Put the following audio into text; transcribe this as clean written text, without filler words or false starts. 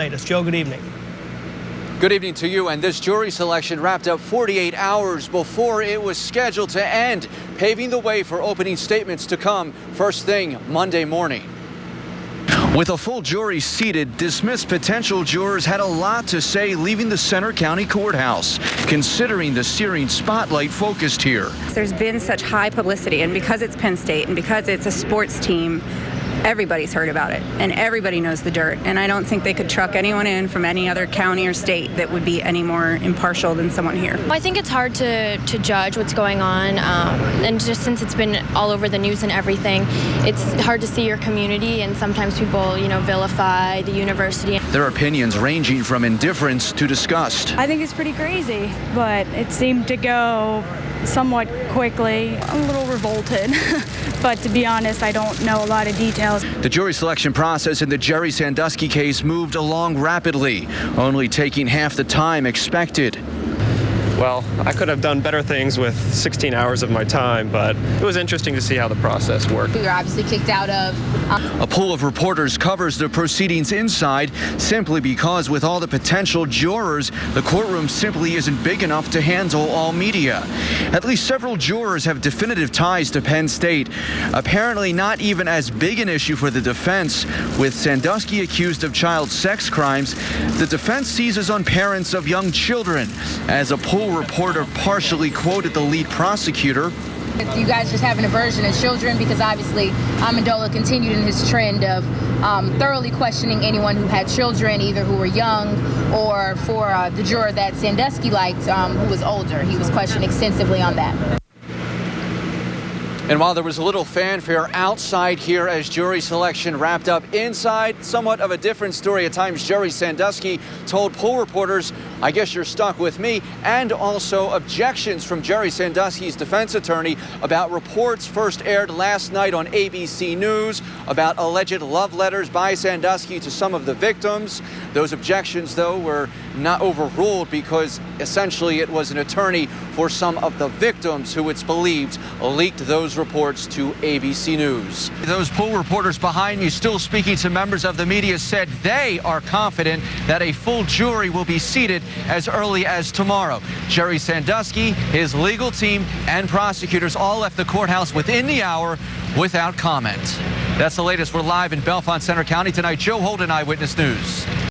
latest. Joe, good evening. Good evening to you. And this jury selection wrapped up 48 hours before it was scheduled to end, paving the way for opening statements to come first thing Monday morning. With a full jury seated, dismissed potential jurors had a lot to say leaving the Center County Courthouse, considering the searing spotlight focused here. There's been such high publicity, and because it's Penn State and because it's a sports team, everybody's heard about it and everybody knows the dirt, and I don't think they could truck anyone in from any other county or state that would be any more impartial than someone here. I think it's hard to judge what's going on, and just since it's been all over the news and everything, it's hard to see your community, and sometimes people, vilify the university. Their opinions ranging from indifference to disgust. I think it's pretty crazy, but it seemed to go somewhat quickly. I'm a little revolted, but to be honest, I don't know a lot of details. The jury selection process in the Jerry Sandusky case moved along rapidly, only taking half the time expected. Well, I could have done better things with 16 hours of my time, but it was interesting to see how the process worked. We were obviously kicked out of. A pool of reporters covers the proceedings inside simply because with all the potential jurors, the courtroom simply isn't big enough to handle all media. At least several jurors have definitive ties to Penn State. Apparently not even as big an issue for the defense. With Sandusky accused of child sex crimes, the defense seizes on parents of young children. As a pool reporter partially quoted the lead prosecutor. You guys just have an aversion to children, because obviously Amendola continued in his trend of thoroughly questioning anyone who had children, either who were young or for the juror that Sandusky liked, who was older. He was questioned extensively on that. And while there was a little fanfare outside here as jury selection wrapped up, inside, somewhat of a different story. At times, Jerry Sandusky told poll reporters, I guess you're stuck with me, and also objections from Jerry Sandusky's defense attorney about reports first aired last night on ABC News about alleged love letters by Sandusky to some of the victims. Those objections, though, were not overruled because essentially it was an attorney for some of the victims who it's believed leaked those reports to ABC News. Those poll reporters behind me still speaking to members of the media said they are confident that a full jury will be seated as early as tomorrow. Jerry Sandusky, his legal team, and prosecutors all left the courthouse within the hour without comment. That's the latest. We're live in Bellefonte Center County tonight. Joe Holden, Eyewitness News.